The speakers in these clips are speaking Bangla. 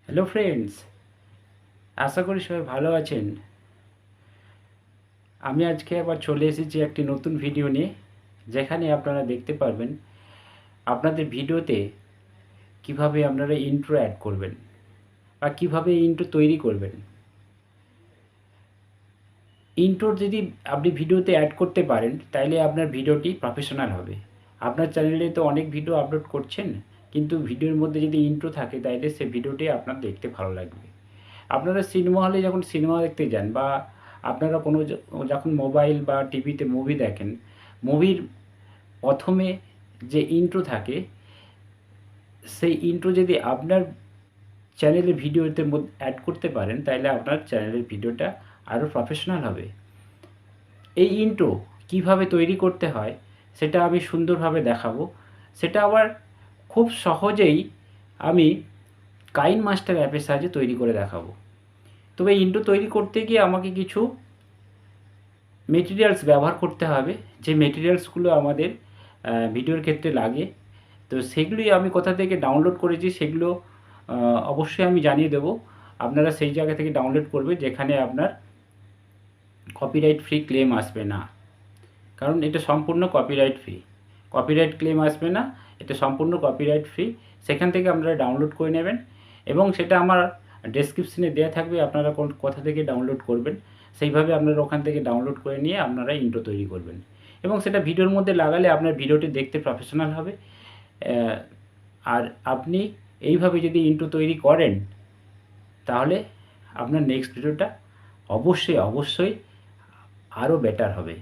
হ্যালো ফ্রেন্ডস, আশা করি সবাই ভালো আছেন। আমি আজকে আবার চলে এসেছি একটি নতুন ভিডিও নিয়ে, যেখানে আপনারা দেখতে পারবেন আপনাদের ভিডিওতে কিভাবে আপনারা ইন্ট্রো অ্যাড করবেন বা কিভাবে ইন্ট্রো তৈরি করবেন। ইন্ট্রো যদি আপনি ভিডিওতে অ্যাড করতে পারেন তাহলে আপনার ভিডিওটি প্রফেশনাল হবে। আপনার চ্যানেলে তো অনেক ভিডিও আপলোড করছেন, কিন্তু ভিডিওর মধ্যে যদি ইন্ট্রো থাকে তাহলে সে ভিডিওটি আপনার দেখতে ভালো লাগবে। আপনারা সিনেমা হলে যখন সিনেমা দেখতে যান বা আপনারা কোনো যখন মোবাইল বা টিভিতে মুভি দেখেন, মুভির প্রথমে যে ইন্ট্রো থাকে, সেই ইন্ট্রো যদি আপনার চ্যানেলের ভিডিওতে অ্যাড করতে পারেন তাহলে আপনার চ্যানেলের ভিডিওটা আরও প্রফেশনাল হবে। এই ইন্ট্রো কিভাবে তৈরি করতে হয় সেটা আমি সুন্দরভাবে দেখাবো। সেটা আবার খুব সহজেই আমি কাইনমাস্টার অ্যাপের সাহায্যে তৈরি করে দেখাবো। তবে ইন্ট্রো তৈরি করতে গিয়ে আমাকে কিছু মেটেরিয়ালস ব্যবহার করতে হবে, যে মেটেরিয়ালসগুলো আমাদের ভিডিওর ক্ষেত্রে লাগে। তো সেগুলি আমি কোথা থেকে ডাউনলোড করেছি সেগুলো অবশ্যই আমি জানিয়ে দেবো। আপনারা সেই জায়গা থেকে ডাউনলোড করবেন যেখানে আপনার কপিরাইট ফ্রি ক্লেম আসবে না, কারণ এটা সম্পূর্ণ কপিরাইট ফ্রি। কপিরাইট ক্লেম আসবে না, এটা সম্পূর্ণ কপিরাইট ফ্রি। সেখান থেকে আপনারা ডাউনলোড করে নেবেন এবং সেটা আমার ডেসক্রিপশনে দেওয়া থাকবে, আপনারা কোথা থেকে ডাউনলোড করবেন। সেইভাবে আপনারা ওখান থেকে ডাউনলোড করে নিয়ে আপনারা ইন্ট্রো তৈরি করবেন এবং সেটা ভিডিওর মধ্যে লাগালে আপনার ভিডিওটি দেখতে প্রফেশনাল হবে। আর আপনি এইভাবে যদি ইন্ট্রো তৈরি করেন তাহলে আপনার নেক্সট ভিডিওটা অবশ্যই আরও বেটার হবে।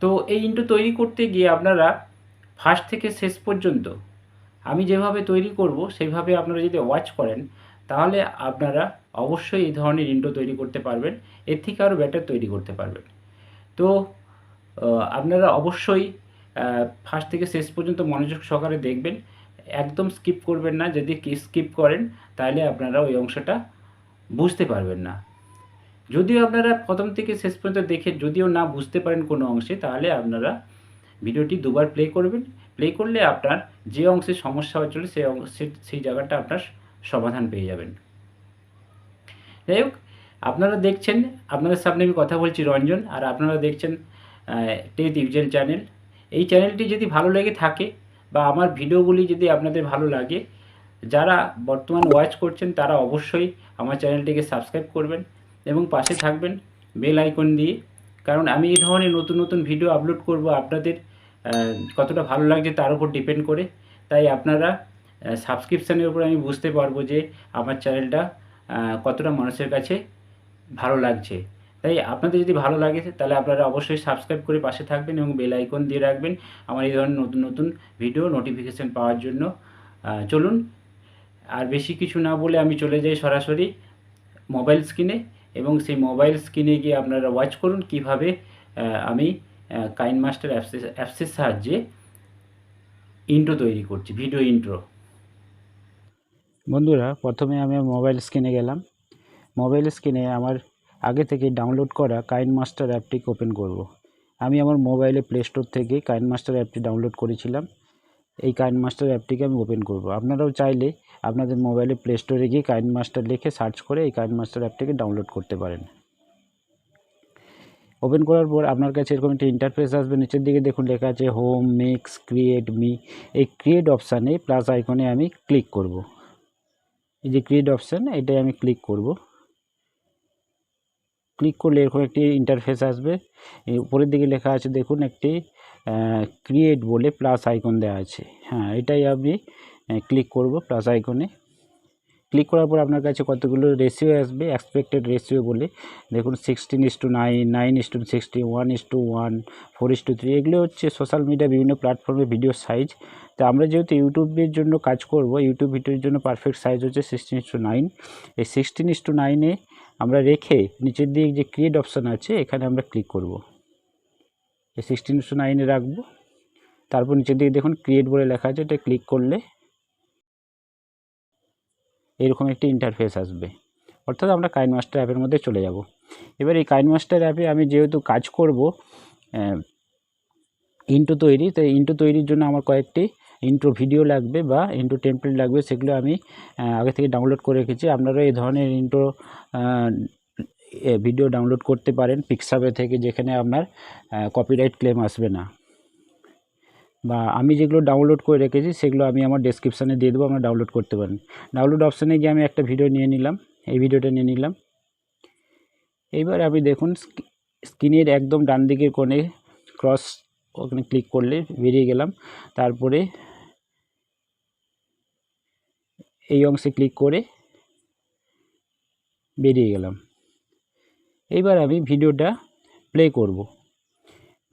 তো এই ইন্ট্রো তৈরি করতে গিয়ে আপনারা ফার্স্ট থেকে শেষ পর্যন্ত আমি যেভাবে তৈরি করব সেইভাবে আপনারা যদি ওয়াচ করেন তাহলে আপনারা অবশ্যই এই ধরনের ইন্ট্রো তৈরি করতে পারবেন, এর থেকে আরও বেটার তৈরি করতে পারবেন। তো আপনারা অবশ্যই ফার্স্ট থেকে শেষ পর্যন্ত মনোযোগ সহকারে দেখবেন, একদম স্কিপ করবেন না। যদি স্কিপ করেন তাহলে আপনারা ওই অংশটা বুঝতে পারবেন না। যদিও আপনারা প্রথম থেকে শেষ পর্যন্ত দেখে যদিও না বুঝতে পারেন কোনো অংশে, তাহলে আপনারা ভিডিওটি দুবার প্লে করবেন। প্লে করলে আপনার যে অংশে সমস্যা হচ্ছিল সেই জায়গাটা আপনার সমাধান পেয়ে যাবেন। যাই হোক, আপনারা দেখছেন, আপনাদের সামনে আমি কথা বলছি রঞ্জন, আর আপনারা দেখছেন টেক ইউজেল চ্যানেল। এই চ্যানেলটি যদি ভালো লেগে থাকে বা আমার ভিডিওগুলি যদি আপনাদের ভালো লাগে, যারা বর্তমান ওয়াচ করছেন তারা অবশ্যই আমার চ্যানেলটিকে সাবস্ক্রাইব করবেন এবং পাশে থাকবেন বেল আইকন দিয়ে, কারণ আমি এই ধরনের নতুন নতুন ভিডিও আপলোড করব, আপনাদের কতটা ভালো লাগছে তার উপর ডিপেন্ড করে। তাই আপনারা সাবস্ক্রিপশানের উপর আমি বুঝতে পারবো যে আমার চ্যানেলটা কতটা মানুষের কাছে ভালো লাগছে। তাই আপনাদের যদি ভালো লাগে তাহলে আপনারা অবশ্যই সাবস্ক্রাইব করে পাশে থাকবেন এবং বেল আইকন দিয়ে রাখবেন আমার এই ধরনের নতুন নতুন ভিডিও নোটিফিকেশান পাওয়ার জন্য। চলুন আর বেশি কিছু না বলে আমি চলে যাই সরাসরি মোবাইল স্ক্রিনে, এবং সেই মোবাইল স্ক্রিনে গিয়ে আপনারা ওয়াচ করুন কিভাবে আমি কাইনমাস্টার অ্যাপসের সাহায্যে ইন্ট্রো তৈরি করছি, ভিডিও ইন্ট্রো। বন্ধুরা, প্রথমে আমি মোবাইল স্ক্রিনে গেলাম। মোবাইল স্ক্রিনে আমার আগে থেকে ডাউনলোড করা কাইনমাস্টার অ্যাপটিকে ওপেন করব। আমি আমার মোবাইলে প্লে স্টোর থেকে কাইনমাস্টার অ্যাপটি ডাউনলোড করেছিলাম। এই কাইনমাস্টার অ্যাপটিকে আমি ওপেন করব। আপনারাও চাইলে আপনাদের মোবাইলে প্লে স্টোরে গিয়ে কাইনমাস্টার লিখে সার্চ করে এই কাইনমাস্টার অ্যাপটিকে ডাউনলোড করতে পারেন। ওপেন করার পর আপনার কাছে এরকম একটি ইন্টারফেস আসবে। নিচের দিকে দেখুন লেখা আছে হোম, মিক্স, ক্রিয়েট, মি। এই ক্রিয়েট অপশানে প্লাস আইকনে আমি ক্লিক করব। এই যে ক্রিয়েট অপশান, এটাই আমি ক্লিক করব। ক্লিক করলে এরকম একটি ইন্টারফেস আসবে। উপরের দিকে লেখা আছে দেখুন একটি ক্রিয়েট বলে প্লাস আইকন দেওয়া আছে। হ্যাঁ, এটাই আমি ক্লিক করব প্লাস আইকনে। ক্লিক করার পর আপনার কাছে কতগুলো রেশিও আসবে, এক্সপেক্টেড রেশিও বলে। দেখুন 16:9, 9:60, 1:1, 4:3। এগুলো হচ্ছে সোশ্যাল মিডিয়া বিভিন্ন প্ল্যাটফর্মে ভিডিও সাইজ। তো আমরা যেহেতু ইউটিউবের জন্য কাজ করব, ইউটিউব ভিডিওর জন্য পারফেক্ট সাইজ হচ্ছে 16:9। এই 16:9 আমরা রেখে নিচের দিকে যে ক্রিয়েট অপশান আছে এখানে আমরা ক্লিক করব। এই 16:9 রাখবো। তারপর নিচের দিকে দেখুন ক্রিয়েট বলে লেখা আছে, এটা ক্লিক করলে এরকম একটি ইন্টারফেস আসবে। অর্থাৎ আমরা কাইনমাস্টার অ্যাপের মধ্যে চলে যাব। এবার এই কাইনমাস্টার অ্যাপে আমি যেহেতু কাজ করব ইন্ট্রো তৈরি, তাই ইন্ট্রো তৈরির জন্য আমার কয়েকটি ইন্ট্রো ভিডিও লাগবে বা ইন্ট্রো টেমপ্লেট লাগবে, সেগুলো আমি আগে থেকে ডাউনলোড করে রেখেছি। আপনারা এই ধরনের ইন্ট্রো ভিডিও ডাউনলোড করতে পারেন পিক্সাবে থেকে, যেখানে আপনার কপিরাইট ক্লেম আসবে না। বা আমি যেগুলো ডাউনলোড করে রেখেছি সেগুলো আমি আমার ডেসক্রিপশানে দিয়ে দেবো, আপনারা ডাউনলোড করতে পারেন। ডাউনলোড অপশানে গিয়ে আমি একটা ভিডিও নিয়ে নিলাম, এই ভিডিওটা নিয়ে নিলাম। এইবার আপনি দেখুন স্ক্রিনের একদম ডান দিকের কোণে ক্রস, ওখানে ক্লিক করলে বেরিয়ে গেলাম। তারপরে এই অংশে ক্লিক করে বেরিয়ে গেলাম। এইবার আমি ভিডিওটা প্লে করব।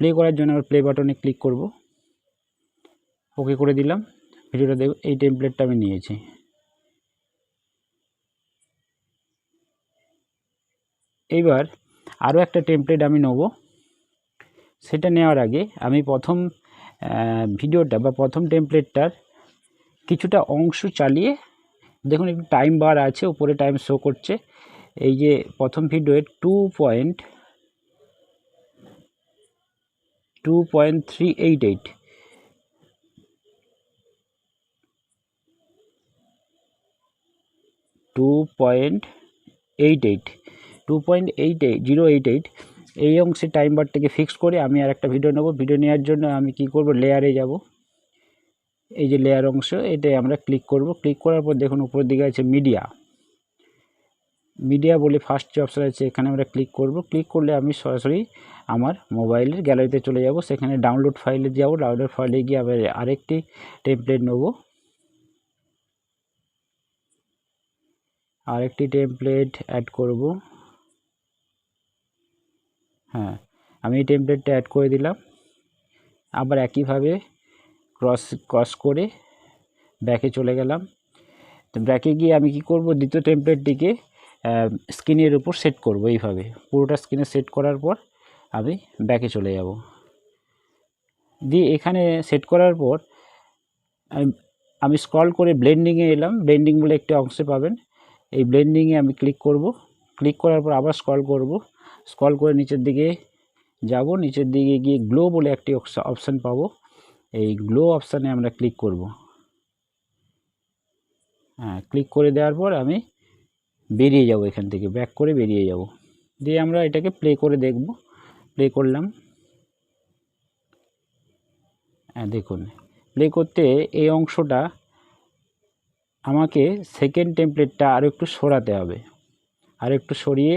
প্লে করার জন্য আমার প্লে বাটনে ক্লিক করব, ওকে করে দিলাম। ভিডিওটা দেখ, এই টেমপ্লেটটা আমি নিয়েছি। এইবার আরও একটা টেমপ্লেট আমি নেব। সেটা নেওয়ার আগে আমি প্রথম ভিডিওটা বা প্রথম টেমপ্লেটটার কিছুটা অংশ চালিয়ে দেখুন, একটু টাইম বার আছে, উপরে টাইম শো করছে। এই যে প্রথম ভিডিওর 2.388 2.088 এই অংশে টাইম বারটাকে ফিক্স করে আমি আর একটা ভিডিও নেব। ভিডিও নেওয়ার জন্য আমি কি করব, লেয়ারে যাব। এই যে লেয়ার অংশ, এটাই আমরা ক্লিক করব। ক্লিক করার পর দেখুন উপরের দিকে আছে মিডিয়া বলে ফার্স্ট যে অপশান আছে, এখানে আমরা ক্লিক করব। ক্লিক করলে আমি সরাসরি আমার মোবাইলের গ্যালারিতে চলে যাব। সেখানে ডাউনলোড ফাইলে যাব। ডাউনলোড ফাইলে গিয়ে আবার আরেকটি টেমপ্লেট নেব। আরেকটি টেমপ্লেট অ্যাড করব। হ্যাঁ, আমি এই টেমপ্লেটটা অ্যাড করে দিলাম। আবার একইভাবে ক্রস করে ব্যাকে চলে গেলাম। তো ব্যাকে গিয়ে আমি কি করব, দ্বিতীয় টেমপ্লেটটিকে স্ক্রিনের উপর সেট করব। এইভাবে পুরোটা স্ক্রিনে সেট করার পর আমি ব্যাকে চলে যাব। দিয়ে এখানে সেট করার পর আমি স্ক্রল করে ব্লেন্ডিংয়ে এলাম। ব্লেন্ডিং বলে একটি অংশে পাবেন, এই ব্লেন্ডিংয়ে আমি ক্লিক করব। ক্লিক করার পর আবার স্ক্রল করব। স্ক্রল করে নিচের দিকে যাব। নিচের দিকে গিয়ে গ্লো বলে একটি অপশান পাবো। এই গ্লো অপশানে আমরা ক্লিক করব। হ্যাঁ, ক্লিক করে দেওয়ার পর আমি বেরিয়ে যাব, এখান থেকে ব্যাক করে বেরিয়ে যাব। দিয়ে আমরা এটাকে প্লে করে দেখব। প্লে করলাম। হ্যাঁ, দেখুন প্লে করতে এই অংশটা আমাকে সেকেন্ড টেমপ্লেটটা আরও একটু সরাতে হবে। আর একটু সরিয়ে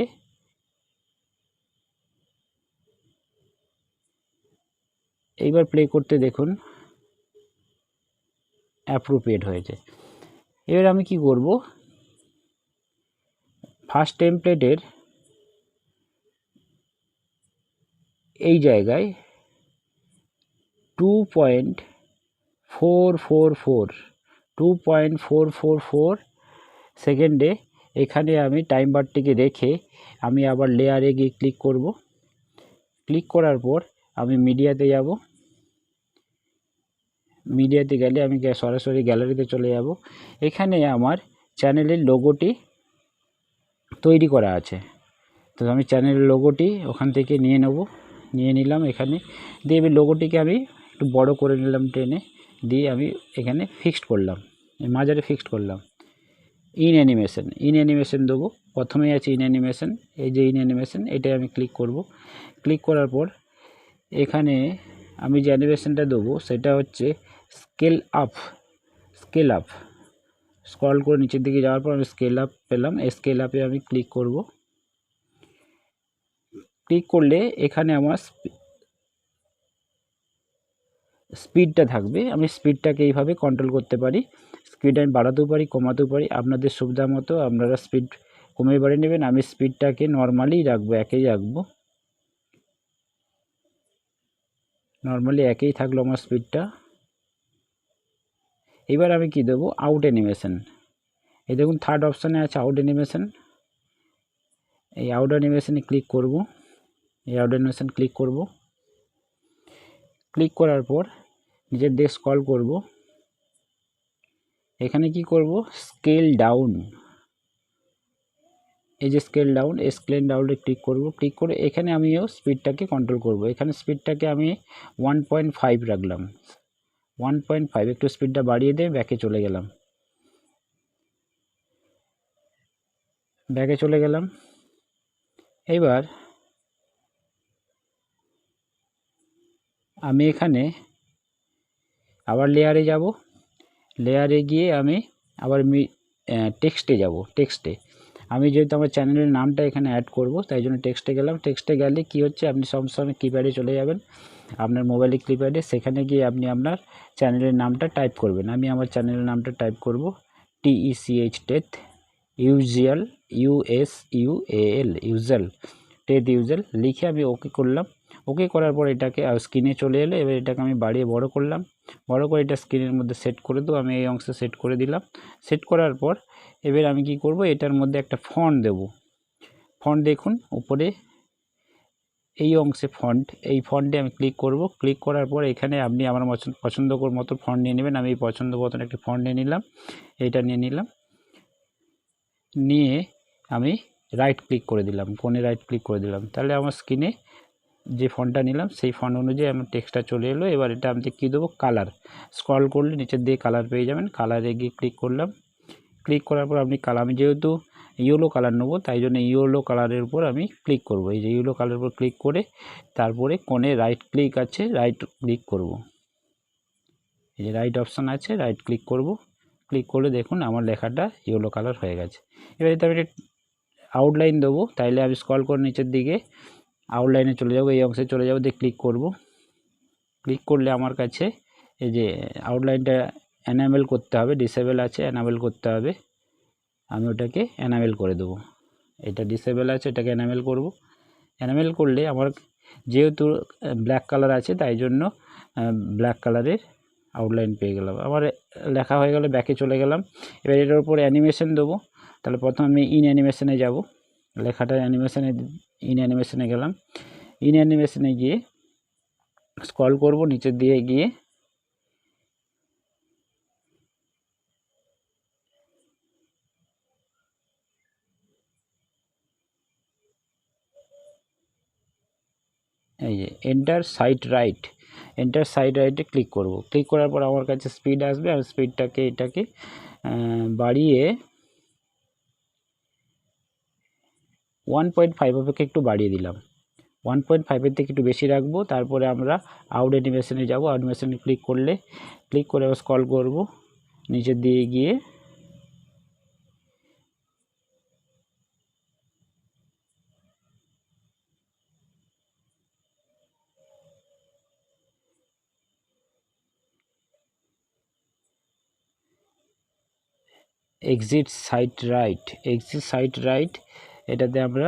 এইবার প্লে করতে দেখুন অ্যাপ্রোপ্রিয়েট হয়েছে। এবার আমি কি করব, ফার্স্ট টেমপ্লেটের এই জায়গায় 2.444 সেকেন্ডে এখানে আমি টাইম বারটিকে রেখে আমি আবার লেয়ারে গিয়ে ক্লিক করব। ক্লিক করার পর আমি মিডিয়াতে যাব। মিডিয়াতে গেলে আমি সরাসরি গ্যালারিতে চলে যাব। এখানে আমার চ্যানেলের লোগোটি তৈরি করা আছে। তো আমি চ্যানেলের লোগোটি ওখান থেকে নিয়ে নিলাম এখানে। দিয়ে আমি লোগোটিকে আমি একটু বড় করে নিলাম টেনে, দিয়ে আমি এখানে ফিক্সড করলাম, মাঝারে ফিক্সড করলাম। ইন অ্যানিমেশন দেবো। প্রথমেই আছে ইন অ্যানিমেশন, এই যে ইন অ্যানিমেশন, এটাই আমি ক্লিক করব। ক্লিক করার পর এখানে আমি যে অ্যানিমেশনটা দেবো সেটা হচ্ছে স্কেল আপ। স্ক্রল করে নিচের দিকে যাওয়ার পর আমি স্কেল আপ পেলাম। এই স্কেল আপে আমি ক্লিক করব। ক্লিক করলে এখানে আমার স্পিডটা থাকবে। আমি স্পিডটাকে এইভাবে কন্ট্রোল করতে পারি। স্পিড আমি বাড়াতেও পারি, কমাতেও পারি। আপনাদের সুবিধা মতো আপনারা স্পিড কমে বাড়িয়ে নেবেন। আমি স্পিডটাকে নর্মালি রাখবো, একেই রাখবো। নর্মালি একেই থাকলো আমার স্পিডটা। এবার আমি কি দেবো, আউট অ্যানিমেশন। এই দেখুন থার্ড অপশানে আছে আউট অ্যানিমেশন। এই আউট অ্যানিমেশনে ক্লিক করব। ক্লিক করার পর নিজের দিকে স্ক্রল করব। এখানে কি করব, স্কেল ডাউন, এই যে স্কেল ডাউনে ক্লিক করব। ক্লিক করে এখানে আমিও স্পিডটাকে কন্ট্রোল করব। এখানে স্পিডটাকে আমি 1.5 রাখলাম। 1.5 একটু স্পিডটা বাড়িয়ে দিয়ে ব্যাকে চলে গেলাম। এবার আমি এখানে আবার লেয়ারে যাব, লেয়ারে গিয়ে আমি আবার টেক্সটে যাব। টেক্সটে আমি যেহেতু আমার চ্যানেলের নামটা এখানে অ্যাড করব, তাই জন্য টেক্সটে গেলাম। টেক্সটে গেলে কি হচ্ছে, আপনি সঙ্গে সঙ্গে কিপ্যাডে চলে যাবেন, আপনার মোবাইলের কিপ্যাডে, সেখানে গিয়ে আপনি আপনার চ্যানেলের নামটা টাইপ করবেন। আমি আমার চ্যানেলের নামটা টাইপ করব TECH টেথ usual, USUAL usual, টেথ usual লিখে আমি ওকে করলাম। ওকে করার পর এটাকে স্ক্রিনে চলে এলো। এবার এটাকে আমি বাড়িয়ে বড় করলাম, বড় করে এটা স্ক্রিনের মধ্যে সেট করে দেবো। আমি এই অংশে সেট করে দিলাম। সেট করার পর এবার আমি কি করব, এটার মধ্যে একটা ফন্ট দেব। ফন্ট দেখুন উপরে এই অংশে ফন্ট, এই ফন্টে আমি ক্লিক করব। ক্লিক করার পর এখানে আপনি আমার পছন্দ মতো ফন্ট নিয়ে নেবেন। আমি এই পছন্দ মতন একটা ফন্ট নিয়ে নিলাম, এইটা নিয়ে নিলাম। নিয়ে আমি রাইট ক্লিক করে দিলাম, কোণে রাইট ক্লিক করে দিলাম। তাহলে আমার স্ক্রিনে যে ফন্টটা নিলাম সেই ফন্ট অনুযায়ী আমার টেক্সটটা চলে এলো। এবার এটা আমি কী দেবো, কালার। স্ক্রল করলে নিচের দিকে কালার পেয়ে যাবেন। কালারে গিয়ে ক্লিক করলাম। ক্লিক করার পর আপনি কালার, আমি যেহেতু ইয়েলো কালার নেবো তাই জন্য ইয়েলো কালারের উপর আমি ক্লিক করব। এই যে ইয়েলো কালারের উপর ক্লিক করে তারপরে কোণে রাইট ক্লিক আছে, রাইট ক্লিক করব। এই যে রাইট অপশান আছে, রাইট ক্লিক করব। ক্লিক করলে দেখুন আমার লেখাটা ইয়েলো কালার হয়ে গেছে। এবার যদি আমি আউটলাইন দেবো, তাইলে আমি স্ক্রল করে নিচের দিকে আউটলাইনে চলে যাব, এই অংশে চলে যাব, দিয়ে ক্লিক করব। ক্লিক করলে আমার কাছে এই যে আউটলাইনটা এনাবেল করতে হবে, ডিসেবল আছে, এনাবেল করতে হবে। আমি ওটাকে এনাবেল করে দেবো। এটা ডিসেবল আছে, এটাকে এনাবেল করব। এনাবেল করলে আমার যেহেতু ব্ল্যাক কালার আছে তাই জন্য ব্ল্যাক কালারের আউটলাইন পেয়ে গেলাম। আমার লেখা হয়ে গেলে ব্যাকে চলে গেলাম। এবার এটার উপরে অ্যানিমেশন দেবো। তাহলে প্রথমে আমি ইন অ্যানিমেশনে যাব, লেখাটা অ্যানিমেশনে, ইন অ্যানিমেশনে গেলাম। ইন অ্যানিমেশনে গিয়ে স্ক্রল করব নিচের দিকে গিয়ে এই যে enter side right, enter side রাইটে ক্লিক করব। ক্লিক করার পর আমার কাছে স্পিড আসবে, আর স্পিডটাকে এটাকে বাড়িয়ে 1.5 অপেক্ষা একটু বাড়িয়ে দিলাম। 1.5-এর থেকে একটু বেশি রাখবো। তারপরে আমরা আউট অ্যানিমেশনে যাব। অ্যানিমেশনে ক্লিক করলে, ক্লিক করে আবার স্ক্রল করব নিচের দিকে গিয়ে exit side right, exit side right, এটাতে আমরা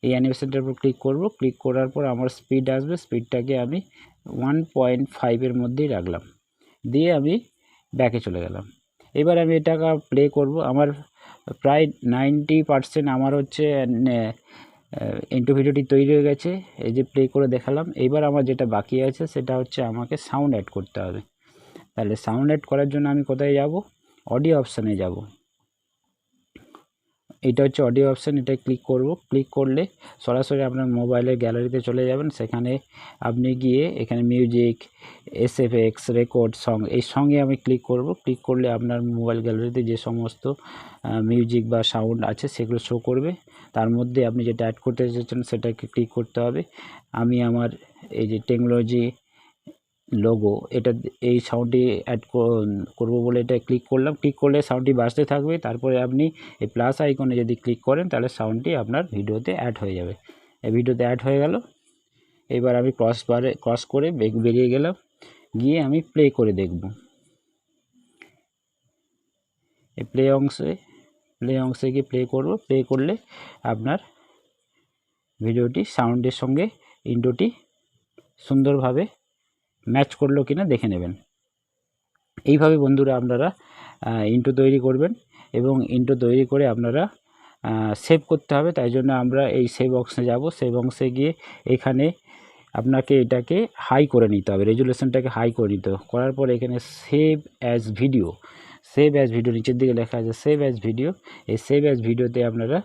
এই অ্যানিমেশনটার উপর ক্লিক করব। ক্লিক করার পর আমার স্পিড আসবে, স্পিডটাকে আমি 1.5-এর মধ্যেই রাখলাম, দিয়ে আমি ব্যাকে চলে গেলাম। এবার আমি এটাকে প্লে করব। আমার প্রায় 90% আমার হচ্ছে ইন্ট্রো ভিডিওটি তৈরি হয়ে গেছে। এই যে প্লে করে দেখালাম। এবার আমার যেটা বাকি আছে সেটা হচ্ছে আমাকে সাউন্ড অ্যাড করতে হবে। তাহলে সাউন্ড অ্যাড করার জন্য আমি কোথায় যাব, অডিও অপশানে যাব। এটা হচ্ছে অডিও অপশান, এটাই ক্লিক করব। ক্লিক করলে সরাসরি আপনার মোবাইলের গ্যালারিতে চলে যাবেন। সেখানে আপনি গিয়ে এখানে মিউজিক, SFX, রেকর্ড, সং, এই সঙ্গে আমি ক্লিক করব। ক্লিক করলে আপনার মোবাইল গ্যালারিতে যে সমস্ত মিউজিক বা সাউন্ড আছে সেগুলো শো করবে। তার মধ্যে আপনি যেটা অ্যাড করতে চাইছেন সেটাকে ক্লিক করতে হবে। আমি আমার এই যে টেকনোলজি লোগো, এটা এই সাউন্ডটি অ্যাড করব বলে এটা ক্লিক করলাম। ক্লিক করলে সাউন্ডটি বাজতে থাকবে। তারপরে আপনি এই প্লাস আইকনে যদি ক্লিক করেন তাহলে সাউন্ডটি আপনার ভিডিওতে অ্যাড হয়ে যাবে। এই ভিডিওতে অ্যাড হয়ে গেল। এবার আমি ক্রস করে বেরিয়ে গেলাম, গিয়ে আমি প্লে করে দেখব। এই প্লে অংশে গিয়ে প্লে করব। প্লে করলে আপনার ভিডিওটি সাউন্ডের সঙ্গে ইন্ট্রোটি সুন্দরভাবে ম্যাচ করলো কিনা দেখে নেবেন। এইভাবে বন্ধুরা আপনারা ইন্ট্রো তৈরি করবেন, এবং ইন্ট্রো তৈরি করে আপনারা সেভ করতে হবে। তাই জন্য আমরা এই সেভ অপশনে যাব। সেভ অংশে গিয়ে এখানে আপনাকে এটাকে হাই করে নিতে হবে, রেজুলেশনটাকে হাই করে নিতে হবে। করার পর এখানে save as video, save as video নিচের দিকে লেখা আছে সেভ অ্যাজ ভিডিও। এই সেভ অ্যাজ ভিডিওতে আপনারা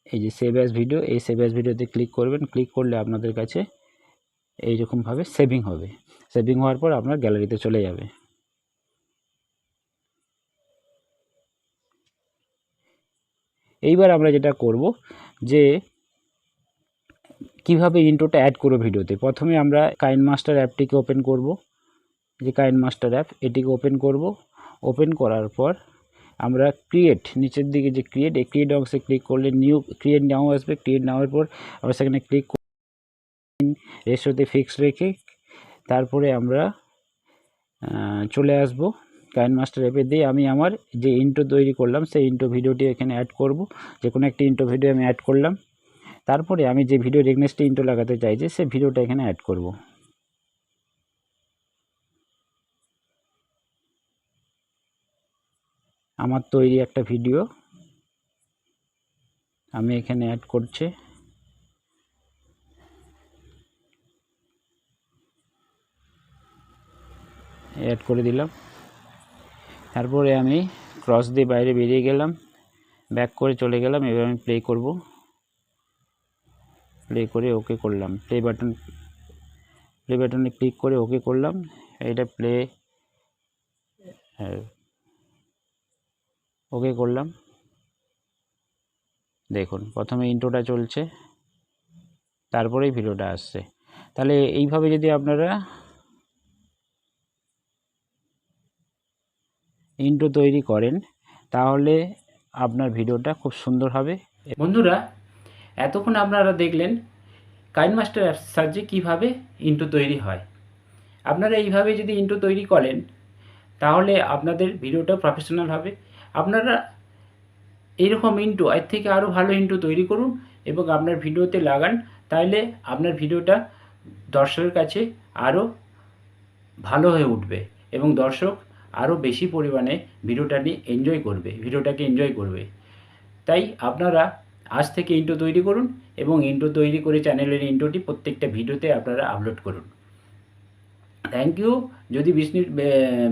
এই যে সেভ অ্যাজ ভিডিও, এই সেভ অ্যাজ ভিডিওতে ক্লিক করবেন। ক্লিক করলে আপনাদের কাছে এইরকমভাবে সেভিং হবে। সেভিং হওয়ার পর আপনার গ্যালারিতে চলে যাবে। এইবার আমরা যেটা করব যে কিভাবে ইন্ট্রোটা অ্যাড করব ভিডিওতে। প্রথমে আমরা কাইনমাস্টার অ্যাপটিকে ওপেন করব, যে কাইনমাস্টার অ্যাপ এটিকে ওপেন করব। ওপেন করার পর আমরা ক্রিয়েট, নিচের দিকে যে ক্রিয়েট, এই ক্রিয়েট অংশে ক্লিক করলে নিউ ক্রিয়েট নাও আসবে। ক্রিয়েট নাওয়ার পর আমরা সেখানে ক্লিক রেশিওতে ফিক্স রেখে তারপরে আমরা চলে আসব কাইনমাস্টার অ্যাপে দিয়ে আমি আমার যে ইন্ট্রো তৈরি করলাম সেই ইন্ট্রো ভিডিওটি এখানে অ্যাড করব। যে কোনো একটি ইন্ট্রো ভিডিও আমি অ্যাড করলাম। তারপরে আমি যে ভিডিও এগেইনস্টে ইন্ট্রো লাগাতে চাইছি সেই ভিডিওটা এখানে অ্যাড করব। আমার তৈরি একটা ভিডিও আমি এখানে অ্যাড করছি। অ্যাড করে দিলাম। তারপরে আমি ক্রস দিয়ে বাইরে বেরিয়ে গেলাম, ব্যাক করে চলে গেলাম। এবার আমি প্লে করব। প্লে করে ওকে করলাম। প্লে বাটনে ক্লিক করে ওকে করলাম। এটা প্লে ওকে করলাম। দেখুন প্রথমে ইন্ট্রোটা চলছে, তারপরেই ভিডিওটা আসছে। তাহলে এইভাবে যদি আপনারা ইন্ট্রো তৈরি করেন তাহলে আপনার ভিডিওটা খুব সুন্দর হবে। বন্ধুরা, এতক্ষণ আপনারা দেখলেন কাইনমাস্টার অ্যাপস সাহায্যে কীভাবে ইন্ট্রো তৈরি হয়। আপনারা এইভাবে যদি ইন্ট্রো তৈরি করেন তাহলে আপনাদের ভিডিওটা প্রফেশনাল হবে। আপনারা এইরকম ইন্ট্রো এর থেকে আরও ভালো ইন্ট্রো তৈরি করুন এবং আপনার ভিডিওতে লাগান, তাহলে আপনার ভিডিওটা দর্শকের কাছে আরও ভালো হয়ে উঠবে এবং দর্শক আরও বেশি পরিমাণে ভিডিওটাকে এনজয় করবে। তাই আপনারা আজ থেকে ইন্ট্রো তৈরি করুন এবং ইন্ট্রো তৈরি করে চ্যানেলের ইন্ট্রোটি প্রত্যেকটা ভিডিওতে আপনারা আপলোড করুন। Thank you. যদি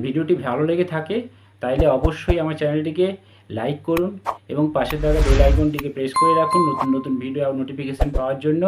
ভিডিওটি ভালো লেগে থাকে তাহলে অবশ্যই আমার চ্যানেলটিকে লাইক করুন এবং পাশে থাকা বেল আইকনটিকে প্রেস করে রাখুন নতুন নতুন ভিডিও নোটিফিকেশান পাওয়ার জন্য।